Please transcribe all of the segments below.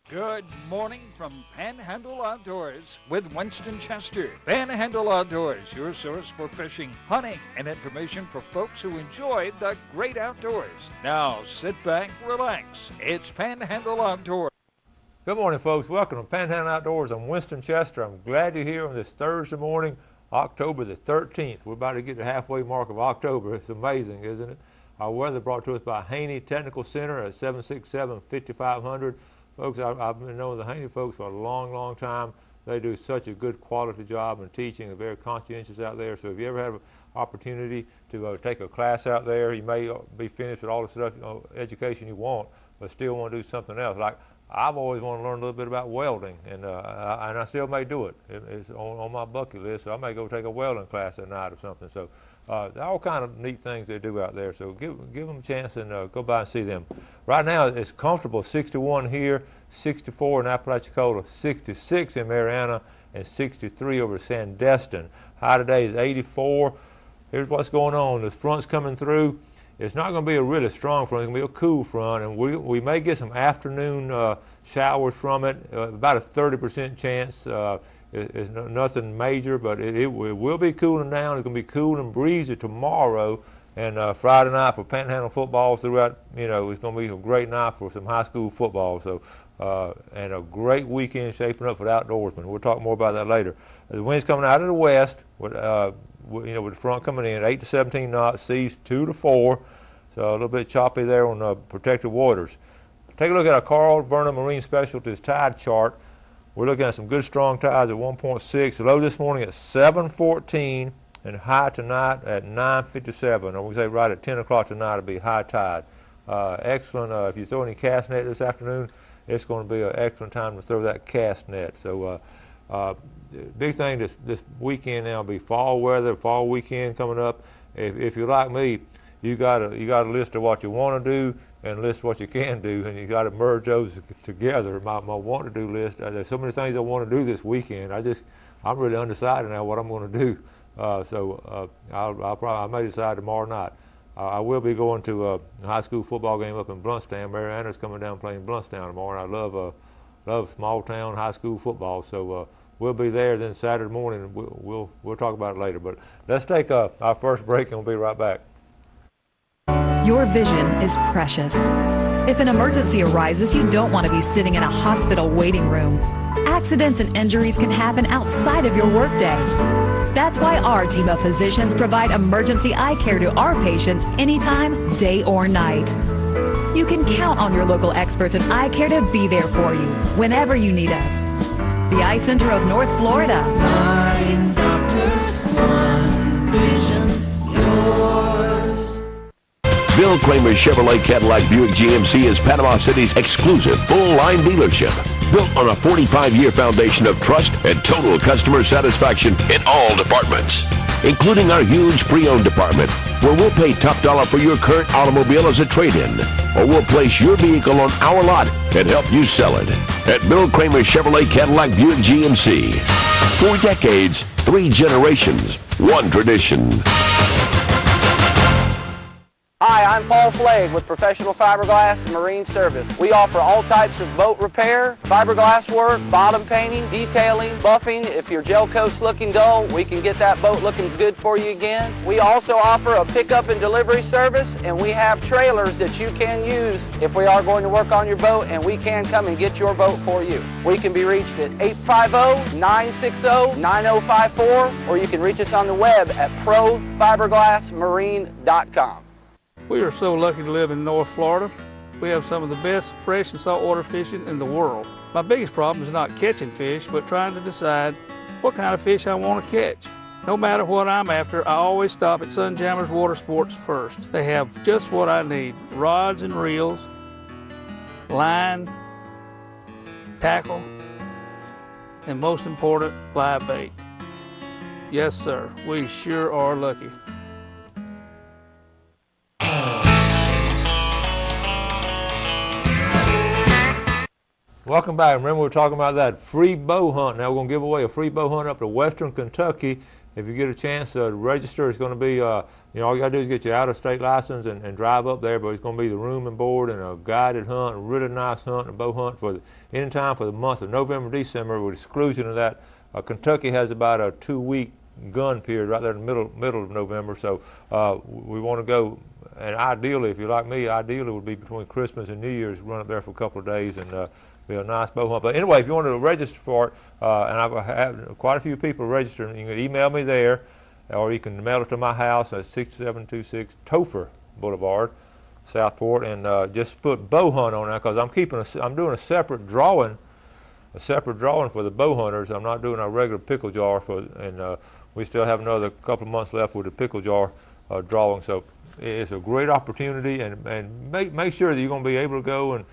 Good morning from Panhandle Outdoors with Winston Chester. Panhandle Outdoors, your source for fishing, hunting, and information for folks who enjoy the great outdoors. Now sit back, relax. It's Panhandle Outdoors. Good morning, folks. Welcome to Panhandle Outdoors. I'm Winston Chester. I'm glad you're here on this Thursday morning, October the 13th. We're about to get the halfway mark of October. It's amazing, isn't it? Our weather brought to us by Haney Technical Center at 767-5500. Folks, I've been knowing the Haney folks for a long, long time. They do such a good quality job in teaching. They're very conscientious out there. So if you ever have an opportunity to take a class out there, you may be finished with all the stuff, education you want, but still want to do something else. Like I've always wanted to learn a little bit about welding, and I still may do it. It's on my bucket list, so I may go take a welding class at night or something. So all kind of neat things they do out there. So give them a chance and go by and see them. Right now it's comfortable, 61 here, 64 in Apalachicola, 66 in Marianna, and 63 over Sandestin. High today is 84. Here's what's going on. The front's coming through. It's not going to be a really strong front. It's going to be a cool front, and we may get some afternoon showers from it, about a 30% chance. It's nothing major, but it will be cooling down. It's going to be cool and breezy tomorrow, and Friday night for Panhandle football throughout. It's going to be a great night for some high school football. So, and a great weekend shaping up for the outdoorsmen. We'll talk more about that later. The wind's coming out of the west, with the front coming in 8 to 17 knots, seas 2 to 4. So a little bit choppy there on protected waters. Take a look at our Carl Vernon Marine Specialties tide chart. We're looking at some good strong tides at 1.6. The low this morning at 7:14 and high tonight at 9:57. Or we say right at 10 o'clock tonight it'll be high tide. Excellent. If you throw any cast net this afternoon, it's going to be an excellent time to throw that cast net. So big thing this weekend now will be fall weather, fall weekend coming up. If you're like me, you got a list of what you want to do and list what you can do, and you got to merge those together. My want to do list. There's so many things I want to do this weekend. I'm really undecided now what I'm going to do. I may decide tomorrow night. I will be going to a high school football game up in Bluntstown. Marianna's coming down playing Bluntstown tomorrow, and I love small town high school football. So we'll be there then Saturday morning, and we'll talk about it later. But let's take our first break, and we'll be right back. Your vision is precious. If an emergency arises, you don't want to be sitting in a hospital waiting room. Accidents and injuries can happen outside of your workday. That's why our team of physicians provide emergency eye care to our patients anytime, day or night. You can count on your local experts in eye care to be there for you whenever you need us. The Eye Center of North Florida. 9 doctors, 1 vision, yours. Bill Kramer Chevrolet Cadillac Buick GMC is Panama City's exclusive full-line dealership. Built on a 45-year foundation of trust and total customer satisfaction in all departments, including our huge pre-owned department, where we'll pay top dollar for your current automobile as a trade-in, or we'll place your vehicle on our lot and help you sell it. At Bill Kramer Chevrolet Cadillac Buick GMC. 4 decades, 3 generations, 1 tradition. Hi, I'm Paul Flagg with Professional Fiberglass and Marine Service. We offer all types of boat repair, fiberglass work, bottom painting, detailing, buffing. If your gel coat's looking dull, we can get that boat looking good for you again. We also offer a pickup and delivery service, and we have trailers that you can use if we are going to work on your boat, and we can come and get your boat for you. We can be reached at 850-960-9054, or you can reach us on the web at profiberglassmarine.com. We are so lucky to live in North Florida. We have some of the best fresh and saltwater fishing in the world. My biggest problem is not catching fish, but trying to decide what kind of fish I want to catch. No matter what I'm after, I always stop at Sunjammers Water Sports first. They have just what I need: rods and reels, line, tackle, and most important, live bait. Yes, sir, we sure are lucky. Welcome back. Remember, we were talking about that free bow hunt. Now we're going to give away a free bow hunt up to Western Kentucky if you get a chance to register, it's going to be, you know, all you got to do is get your out-of-state license and drive up there, but it's going to be the room and board and a guided hunt, a really nice hunt, a bow hunt for anytime for the month of November, December, with exclusion of that. Kentucky has about a 2-week gun period right there in the middle of November, so we want to go, and ideally, if you're like me, ideally would be between Christmas and New Year's, run up there for a couple of days and be a nice bow hunt. But anyway, if you want to register for it, and I've had quite a few people registering, you can email me there, or you can mail it to my house at 6726 Topher Boulevard, Southport, and just put bow hunt on that, because I'm doing a separate drawing for the bow hunters. I'm not doing our regular pickle jar and we still have another couple of months left with the pickle jar drawing. So it's a great opportunity, and make sure that you're going to be able to go and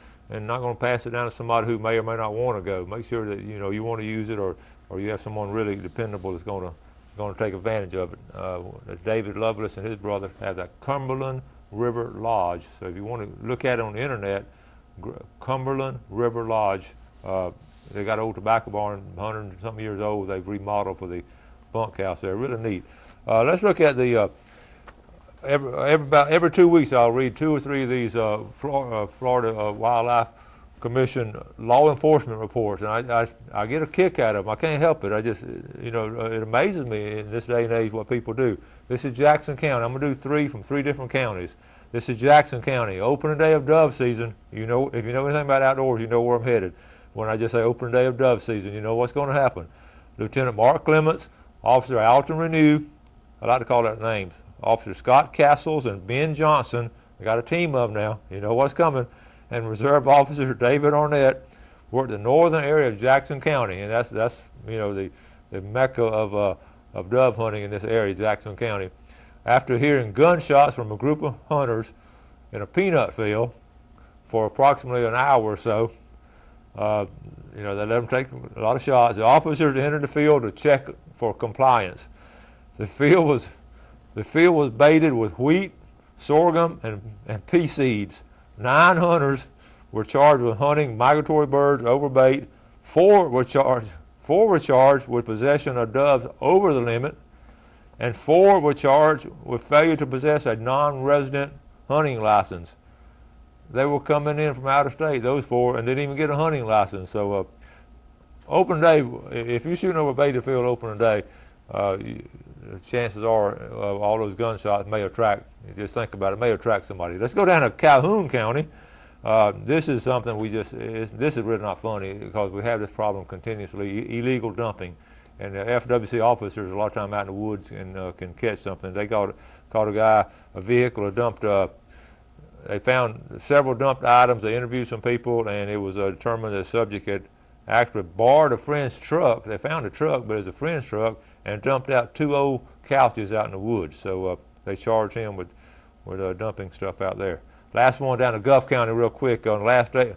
not going to pass it down to somebody who may or may not want to go. Make sure that you know you want to use it, or you have someone really dependable that's going to take advantage of it. David Lovelace and his brother have that Cumberland River Lodge. So if you want to look at it on the internet, Cumberland River Lodge. They got an old tobacco barn, 100 and something years old. They've remodeled for the bunkhouse there. Really neat. Let's look at the every 2 weeks I'll read 2 or 3 of these Florida Wildlife Commission law enforcement reports, and I get a kick out of them. I can't help it. I just, you know, it amazes me in this day and age what people do. This is Jackson County. I'm gonna do 3 from 3 different counties. This is Jackson County. Opening day of dove season. You know, if you know anything about outdoors, you know where I'm headed. When I just say opening day of dove season, you know what's going to happen. Lieutenant Mark Clements, Officer Alton Renew, I like to call that names, Officer Scott Castles and Ben Johnson, we got a team of them now, you know what's coming, and Reserve Officer David Arnett. We're at the northern area of Jackson County, and that's you know the mecca of dove hunting in this area, Jackson County. After hearing gunshots from a group of hunters in a peanut field for approximately an hour or so, you know, they let them take a lot of shots. The officers entered the field to check for compliance. The field was baited with wheat, sorghum, and pea seeds. 9 hunters were charged with hunting migratory birds over bait. 4 were charged with possession of doves over the limit, and 4 were charged with failure to possess a non-resident hunting license. They were coming in from out of state, those 4, and didn't even get a hunting license. So open day, if you're shooting over a baited field opening day, chances are all those gunshots may attract, just think about it, may attract somebody. Let's go down to Calhoun County. This is something this is really not funny, because we have this problem continuously, illegal dumping. And the FWC officers a lot of time out in the woods and can catch something. They caught a guy, a vehicle, or dumped they found several dumped items. They interviewed some people, and it was determined that the subject had actually borrowed a friend's truck. They found a truck, but it was a friend's truck, and dumped out 2 old couches out in the woods. So they charged him with dumping stuff out there. Last one down to Gulf County real quick. On the last day,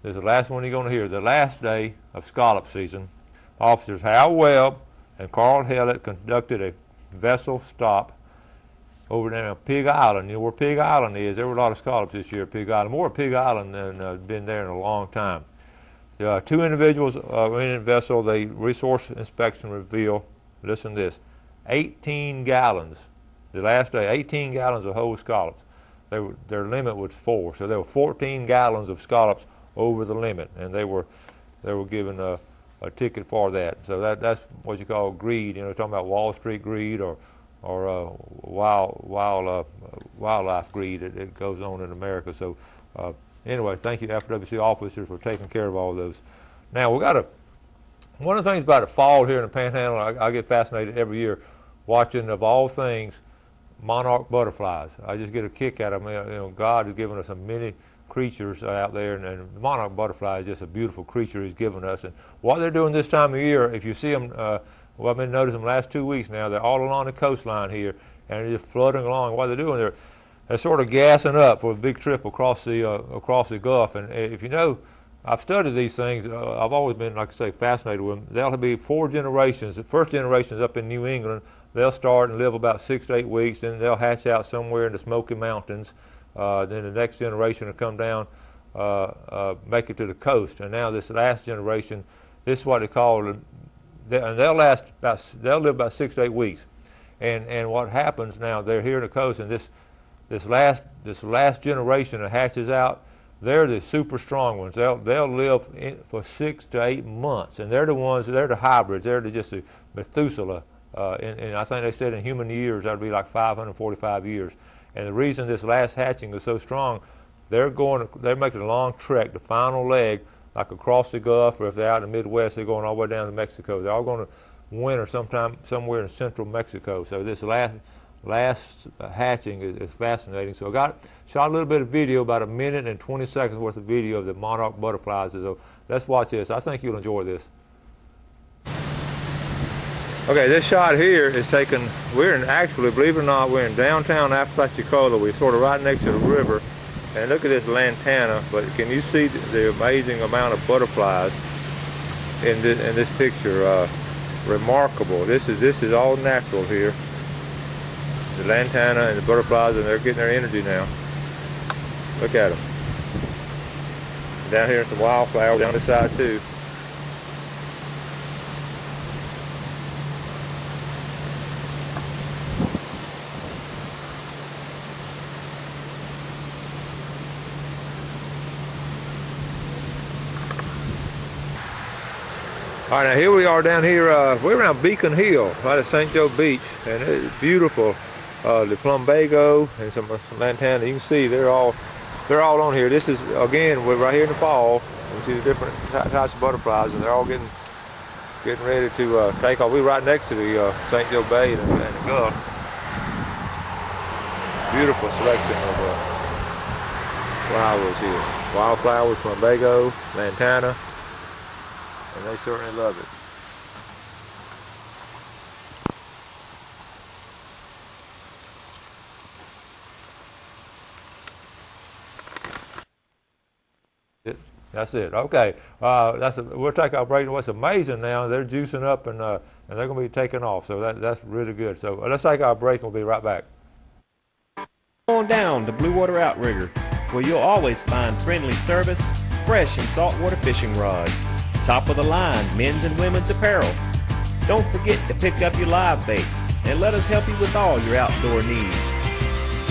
this is the last one you're going to hear. The last day of scallop season, Officers Hal Webb and Carl Hellett conducted a vessel stop over there on Pig Island. You know where Pig Island is? There were a lot of scallops this year at Pig Island. More at Pig Island than been there in a long time. 2 individuals were in a vessel. The resource inspection revealed, listen to this, 18 gallons. The last day, 18 gallons of whole scallops. Their limit was 4, so there were 14 gallons of scallops over the limit, and they were given a ticket for that. So that's what you call greed. You know, talking about Wall Street greed or wildlife greed. It goes on in America. So anyway, thank you FWC officers for taking care of all those. Now one of the things about the fall here in the Panhandle, I get fascinated every year watching, of all things, monarch butterflies. I just get a kick out of them. You know, God has given us so many creatures out there, and the monarch butterfly is just a beautiful creature He's given us. And what they're doing this time of year, if you see them, well, I've been noticing them the last 2 weeks now. They're all along the coastline here, and they're just floating along. What they're doing, they're sort of gassing up for a big trip across the Gulf. And if you know, I've studied these things. I've always been, like I say, fascinated with them. There'll be 4 generations. The first generation is up in New England. They'll start and live about 6 to 8 weeks. Then they'll hatch out somewhere in the Smoky Mountains. Then the next generation will come down, make it to the coast. And now this last generation, this is what they call and they'll live about 6 to 8 weeks. And what happens now? They're here in the coast, and this last generation that hatches out, they're the super strong ones. They'll live for 6 to 8 months, and they're the hybrids. They're just the Methuselah. And I think they said in human years that would be like 545 years. And the reason this last hatching is so strong, they're making a long trek, the final leg, like across the Gulf, or if they're out in the Midwest, they're going all the way down to Mexico. They're all going to winter sometime somewhere in central Mexico. So this last hatching is fascinating. So I shot a little bit of video, about 1 minute and 20 seconds worth of video of the monarch butterflies. So let's watch this. I think you'll enjoy this. Okay, this shot here is taken, actually, believe it or not, we're in downtown Apalachicola. We're sort of right next to the river. And look at this lantana, but can you see the amazing amount of butterflies in this picture? Remarkable. This is all natural here. The lantana and the butterflies, and they're getting their energy now. Look at them. Down here, some wildflowers down this side too. All right, now here we are down here, we're around Beacon Hill, right at St. Joe Beach, and it's beautiful. The plumbago and some lantana, you can see they're all on here. This is, again, we're right here in the fall. You see the different types of butterflies, and they're all getting ready to take off. We're right next to the St. Joe Bay and the Gulf. Beautiful selection of flowers here. Wildflowers, plumbago, lantana. And they certainly love it. That's it. Okay. We'll take our break. What's amazing now, they're juicing up and they're going to be taking off. So that's really good. So let's take our break and we'll be right back. On down to Blue Water Outrigger, where you'll always find friendly service, fresh and saltwater fishing rods, top of the line men's and women's apparel. Don't forget to pick up your live baits and let us help you with all your outdoor needs.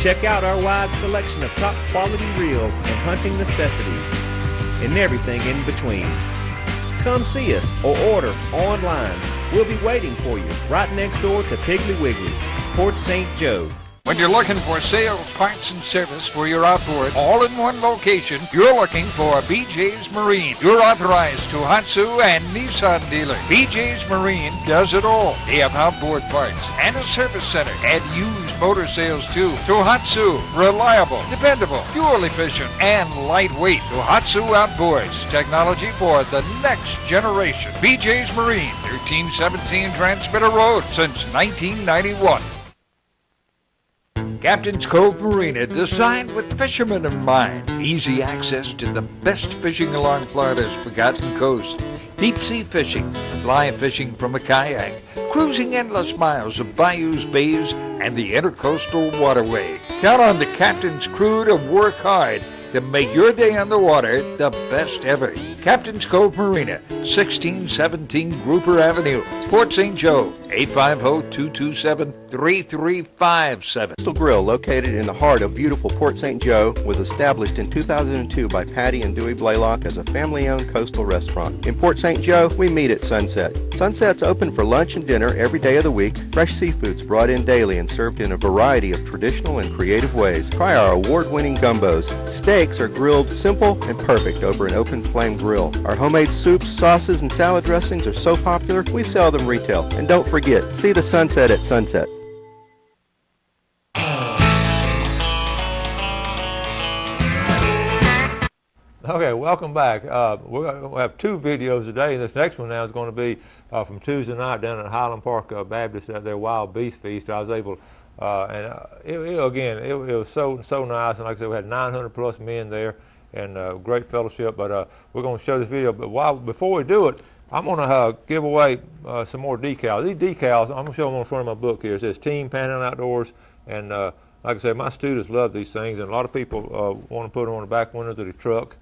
Check out our wide selection of top quality reels and hunting necessities and everything in between. Come see us or order online. We'll be waiting for you right next door to Piggly Wiggly, Port St. Joe. When you're looking for sales, parts, and service for your outboard, all in one location, you're looking for BJ's Marine, your authorized Tohatsu and Nissan dealer. BJ's Marine does it all. They have outboard parts and a service center and used motor sales too. Tohatsu, reliable, dependable, fuel efficient, and lightweight. Tohatsu Outboards, technology for the next generation. BJ's Marine, 1317 Transmitter Road since 1991. Captain's Cove Marina, designed with fishermen in mind. Easy access to the best fishing along Florida's Forgotten Coast. Deep sea fishing, fly fishing from a kayak, cruising endless miles of bayous, bays, and the intercoastal waterway. Count on the captain's crew to work hard to make your day on the water the best ever. Captain's Cove Marina, 1617 Grouper Avenue, Port St. Joe, 850-227-3357. Coastal Grill, located in the heart of beautiful Port St. Joe, was established in 2002 by Patty and Dewey Blaylock as a family-owned coastal restaurant. In Port St. Joe, we meet at Sunset. Sunset's open for lunch and dinner every day of the week. Fresh seafood's brought in daily and served in a variety of traditional and creative ways. Try our award-winning gumbos. Steaks are grilled simple and perfect over an open flame grill. Our homemade soups, sauces, and salad dressings are so popular, we sell them retail. And don't forget, see the sunset at Sunset. Okay, welcome back. We're going to have two videos today. This next one now is going to be from Tuesday night down at Highland Park Baptist at their Wild Beast Feast. I was able, it was so nice. And like I said, we had 900 plus men there and great fellowship. But we're going to show this video. But before we do it, I'm going to give away some more decals. These decals, I'm going to show them on the front of my book here. It says Team Panhandle Outdoors. And like I said, my students love these things. And a lot of people want to put them on the back windows of the truck.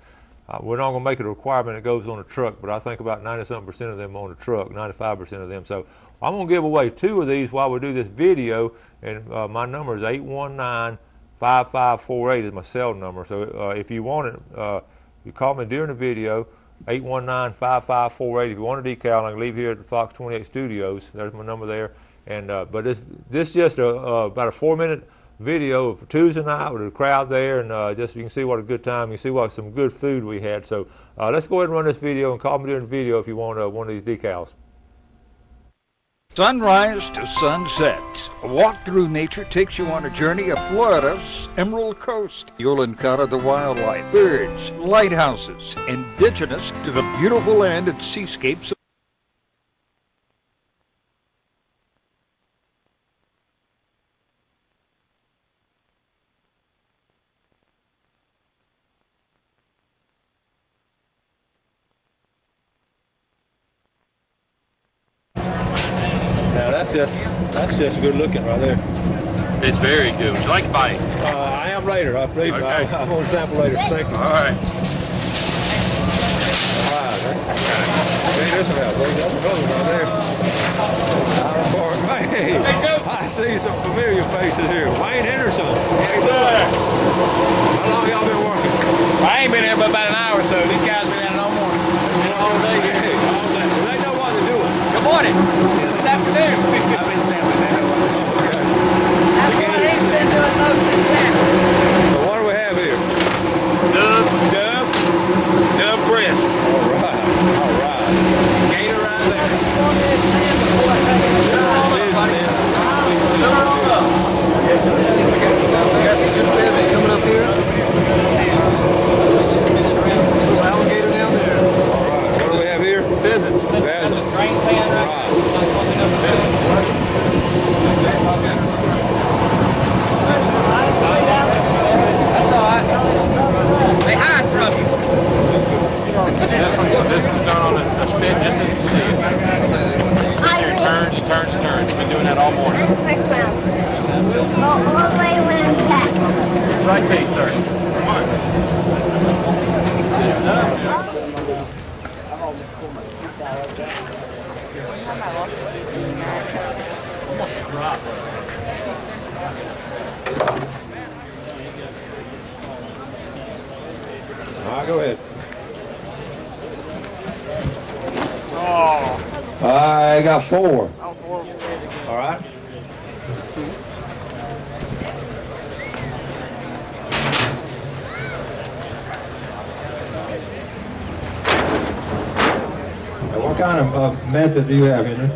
We're not going to make it a requirement it goes on a truck, but I think about 90-something% of them on a truck, 95% of them. So I'm going to give away 2 of these while we do this video, and my number is 819-5548 is my cell number. So if you want it, you call me during the video, 819-5548. If you want a decal, I can leave here at the Fox 28 Studios. There's my number there. And but this just about a 4-minute video of Tuesday night with a crowd there, and just you can see what a good time. You can see what some good food we had. So let's go ahead and run this video, and call me during the video if you want one of these decals. Sunrise to sunset. A walk through nature takes you on a journey of Florida's Emerald Coast. You'll encounter the wildlife, birds, lighthouses, indigenous to the beautiful land and seascapes. Now that's just good looking right there. It's very good. Would you like a bite? I am later, I believe. Okay. I'm going to sample later. Thank you. All right. Check this one out, boys. That's another one right there. Hey, I see some familiar faces here. Wayne Henderson. Yes, sir. How long y'all been working? I ain't been here but about an hour or so. These guys been in all morning. All day. All day. They know what they're doing. Good morning. Good afternoon. I've been sampling that. That's what he's been doing most of the sampling. So what do we have here? Dove breast. All right. Gator right there. Got some pheasant coming up here. Little alligator down there. All right. What do we have here? Pheasant. Pheasant. Drain pan right Right. That's all right. They hide from you. This one's done on a spit just as you see it. Sits there and turns and turns and turns. Been doing that all morning. Right there, sir. Come on. All right, go ahead. Oh. I got 4. All right. Now, what kind of method do you have, Henry?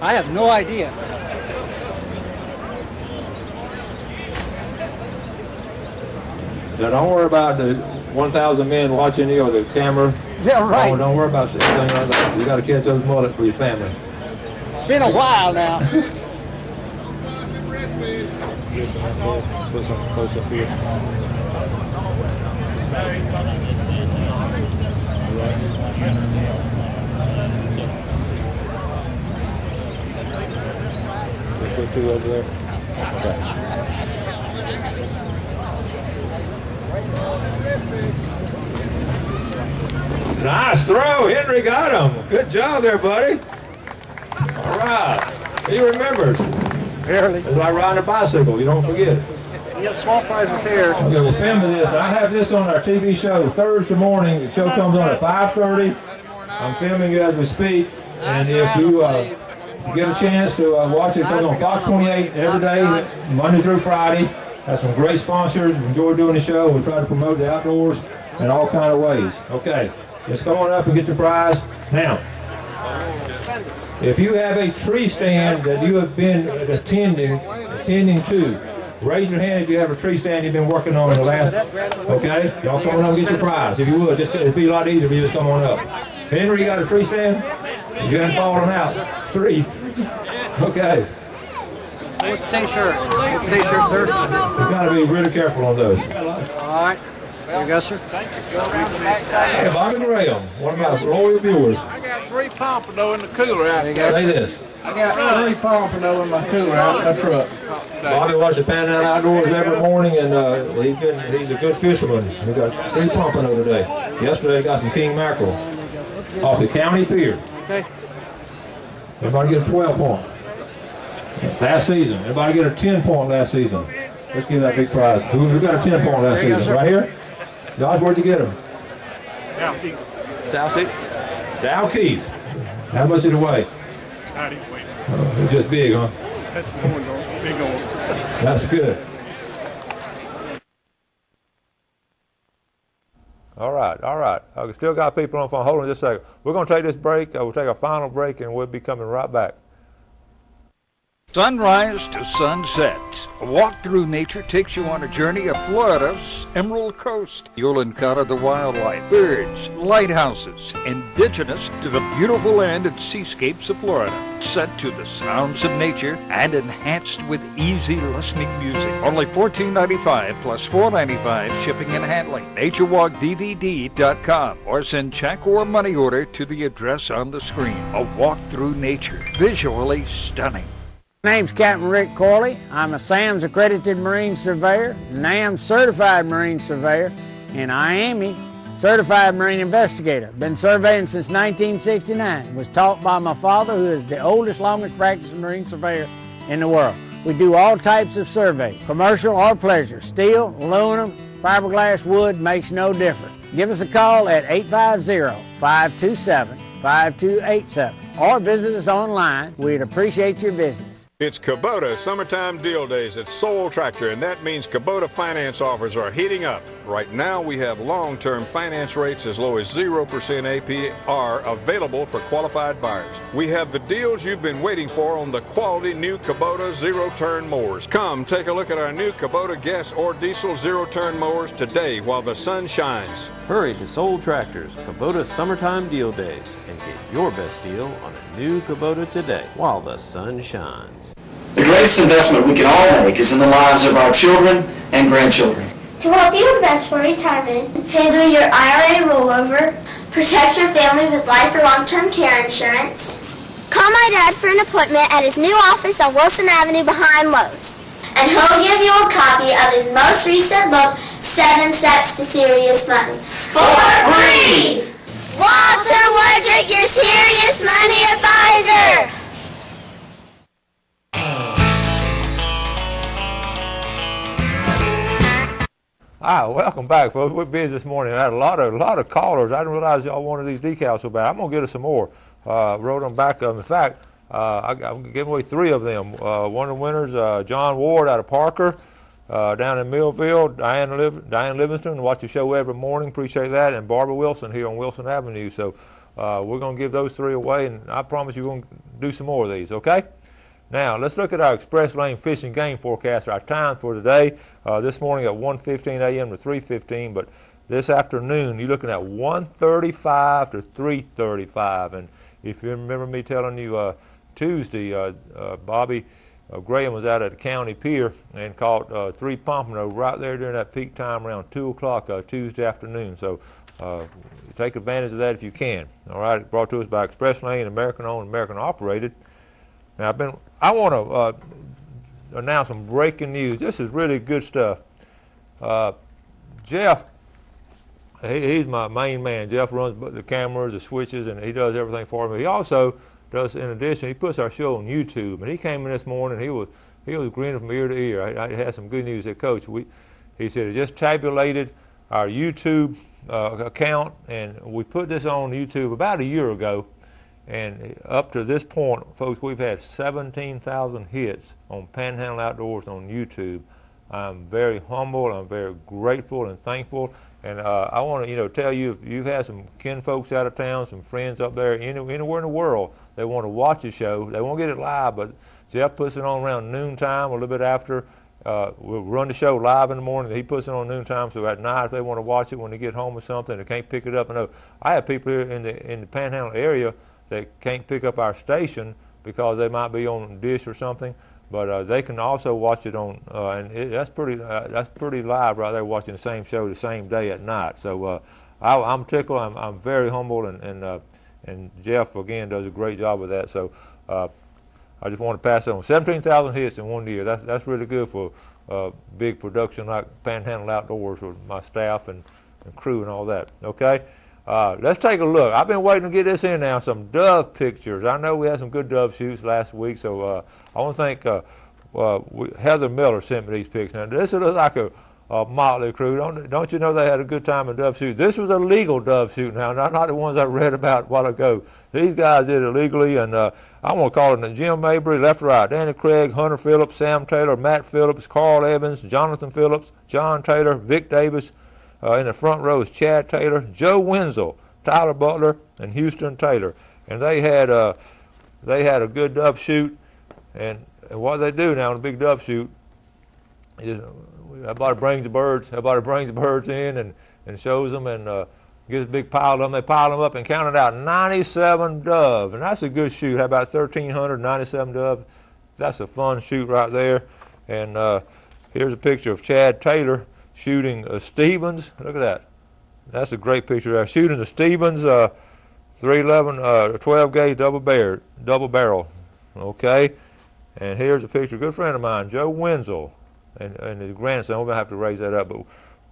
I have no idea. Now, don't worry about the 1,000 men watching you or the camera. Yeah, right. Don't worry about anything like that. You got to catch those mullet for your family. It's been a while now. Put something close up here. Put 2 over there. Okay. Nice throw. Henry got him. Good job there, buddy. All right. He remembers. Barely. It's like riding a bicycle. You don't forget it. You have small prizes here. Okay, we're filming this. I have this on our TV show Thursday morning. The show comes on at 5:30. I'm filming you as we speak. And if you get a chance to watch it, it comes on Fox 28 every day, Monday through Friday. Have some great sponsors. We enjoy doing the show. We try to promote the outdoors in all kind of ways. Okay, just come on up and get your prize. Now, if you have a tree stand that you have been attending to, raise your hand if you have a tree stand you've been working on in the last, okay? Y'all come on up and get your prize. If you would, it'd be a lot easier if you just come on up. Henry, you got a tree stand? You haven't fallen out. 3. Okay. What's the t-shirt? What's the t-shirt, sir? You've got to be really careful on those. All right. There you go, sir. Hey, Bobby Graham, one of my loyal viewers. I got 3 pompano in the cooler out here. Say this. I got 3 pompano in my cooler out in my truck. Bobby watches the Panhandle Outdoors every morning, and he's a good fisherman. He got 3 pompano today. Yesterday he got some king mackerel off the county pier. Okay. Everybody get a 12 point last season. Everybody get a 10 point last season. Let's give that big prize. Who got a 10 point last season? Right here? Josh, where'd you get them? South Keith. Dow Keith. How much did it weigh? I didn't weigh. It's just big, huh? That's big old. That's good. All right, all right. I still got people on the phone. Hold on just a second. We're going to take this break. We'll take our final break, and we'll be coming right back. Sunrise to sunset. A walk through nature takes you on a journey of Florida's Emerald Coast. You'll encounter the wildlife, birds, lighthouses, indigenous to the beautiful land and seascapes of Florida. Set to the sounds of nature and enhanced with easy listening music. Only $14.95 plus $4.95 shipping and handling. NatureWalkDVD.com or send check or money order to the address on the screen. A walk through nature. Visually stunning. My name's Captain Rick Corley. I'm a SAMS accredited Marine Surveyor, NAM certified Marine Surveyor, and IAME certified Marine Investigator. Been surveying since 1969. Was taught by my father, who is the oldest, longest practicing Marine Surveyor in the world. We do all types of survey, commercial or pleasure. Steel, aluminum, fiberglass, wood, makes no difference. Give us a call at 850-527-5287 or visit us online. We'd appreciate your business. It's Kubota Summertime Deal Days at Soul Tractor, and that means Kubota finance offers are heating up. Right now, we have long-term finance rates as low as 0% APR available for qualified buyers. We have the deals you've been waiting for on the quality new Kubota zero-turn mowers. Come take a look at our new Kubota gas or diesel zero-turn mowers today while the sun shines. Hurry to Soul Tractor's Kubota Summertime Deal Days and get your best deal on a new Kubota today while the sun shines. The greatest investment we can all make is in the lives of our children and grandchildren. To help you invest for retirement, handle your IRA rollover, protect your family with life or long-term care insurance. Call my dad for an appointment at his new office on Wilson Avenue behind Lowe's. And he'll give you a copy of his most recent book, 7 Steps to Serious Money. For free! Walter Woodrick, your serious money advisor! Hi, welcome back, folks. We're busy this morning. I had a lot of callers. I didn't realize y'all wanted these decals so bad. I'm gonna get us some more. Wrote them back. In fact, I'm giving away 3 of them. One of the winners, John Ward out of Parker, down in Millville. Diane Livingston, watch the show every morning. Appreciate that. And Barbara Wilson here on Wilson Avenue. So we're gonna give those 3 away, and I promise you we're gonna do some more of these. Okay? Now, let's look at our express lane fishing game forecast, our time for today. This morning at 1:15 a.m. to 3:15, but this afternoon, you're looking at 1:35 to 3:35. And if you remember me telling you Tuesday, Bobby Graham was out at the county pier and caught 3 pompano right there during that peak time around 2 o'clock Tuesday afternoon. So take advantage of that if you can. All right, brought to us by Express Lane, American-owned, American-operated. Now, I want to announce some breaking news. This is really good stuff. Jeff, he's my main man. Jeff runs the cameras, the switches, and he does everything for me. He also does, in addition, he puts our show on YouTube. And he came in this morning. He was grinning from ear to ear. I had some good news. Said, Coach, he said he just tabulated our YouTube account, and we put this on YouTube about a year ago. And up to this point, folks, we've had 17,000 hits on Panhandle Outdoors on YouTube. I'm very humble. I'm very grateful and thankful. And I want to, tell you, if you've had some kin folks out of town, some friends up there, anywhere in the world, they want to watch the show. They won't get it live, but Jeff puts it on around noontime, a little bit after. We'll run the show live in the morning. He puts it on noontime, so at night, if they want to watch it when they get home or something, they can't pick it up. I have people here in the Panhandle area that can't pick up our station because they might be on Dish or something, but they can also watch it on, and that's pretty live right there, watching the same show the same day at night. So I'm tickled. I'm very humble, and Jeff again does a great job with that. So I just want to pass it on. 17,000 hits in 1 year. That's really good for big production like Panhandle Outdoors with my staff and crew and all that. Okay, let's take a look. I've been waiting to get this in now. Some dove pictures. I know we had some good dove shoots last week, so I want to thank Heather Miller sent me these pictures. Now this looks like a motley crew. Don't you know they had a good time in dove shoot? This was a legal dove shoot now, not the ones I read about a while ago. These guys did it legally, and I want to call it Jim Mabry, left to right, Danny Craig, Hunter Phillips, Sam Taylor, Matt Phillips, Carl Evans, Jonathan Phillips, John Taylor, Vic Davis. In the front row is Chad Taylor, Joe Wenzel, Tyler Butler, and Houston Taylor. And they had a good dove shoot, and what they do now in a big dove shoot is everybody brings the birds in and shows them and gets a big pile of them. They pile them up and counted out 97 doves, and that's a good shoot. How about 1,397 doves? That's a fun shoot right there. And here's a picture of Chad Taylor shooting Stevens. Look at that. That's a great picture there. Shooting the Stevens 311 12 gauge double barrel. Okay. And here's a picture of a good friend of mine, Joe Wenzel, and his grandson. We're going to have to raise that up,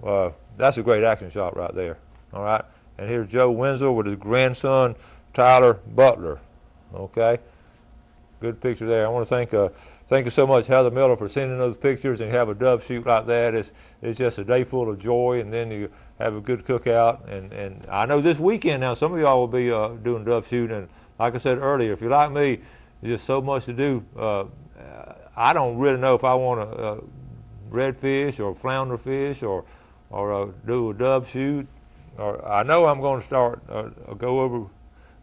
but that's a great action shot right there. All right. And here's Joe Wenzel with his grandson, Tyler Butler. Okay. Good picture there. I want to thank you so much, Heather Miller, for sending those pictures, and have a dove shoot like that. It's just a day full of joy, and then you have a good cookout. And I know this weekend now some of y'all will be doing dove shooting. And like I said earlier, if you're like me, there's just so much to do. I don't really know if I want to redfish or flounder fish or do a dove shoot. Or I know I'm going to start go over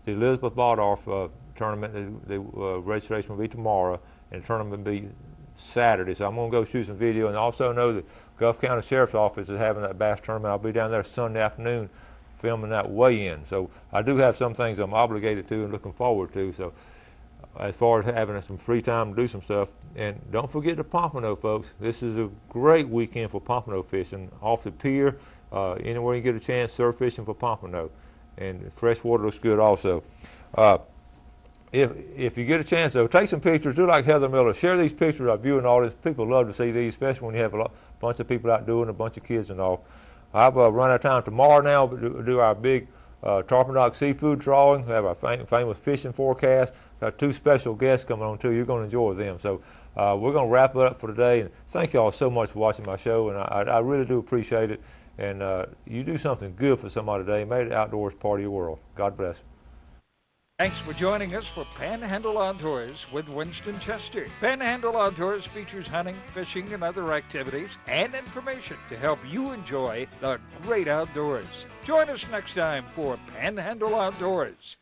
the Elizabeth Baldorf tournament. The registration will be tomorrow, and the tournament will be Saturday. So I'm going to go shoot some video, and also know the Gulf County Sheriff's Office is having that bass tournament. I'll be down there Sunday afternoon filming that weigh-in. So I do have some things I'm obligated to and looking forward to. So as far as having some free time to do some stuff. And don't forget the pompano, folks. This is a great weekend for pompano fishing. Off the pier, anywhere you get a chance, surf fishing for pompano. And freshwater looks good also. If you get a chance, though, take some pictures. Do like Heather Miller. Share these pictures of our viewing audience. People love to see these, especially when you have a bunch of people out doing, a bunch of kids and all. I've run out of time tomorrow now to do our big Tarpon Dock seafood drawing. We have our famous fishing forecast. Got 2 special guests coming on, too. You're going to enjoy them. So we're going to wrap it up for today. And thank you all so much for watching my show, and I really do appreciate it. And you do something good for somebody today. Make the outdoors part of your world. God bless. Thanks for joining us for Panhandle Outdoors with Winston Chester. Panhandle Outdoors features hunting, fishing, and other activities and information to help you enjoy the great outdoors. Join us next time for Panhandle Outdoors.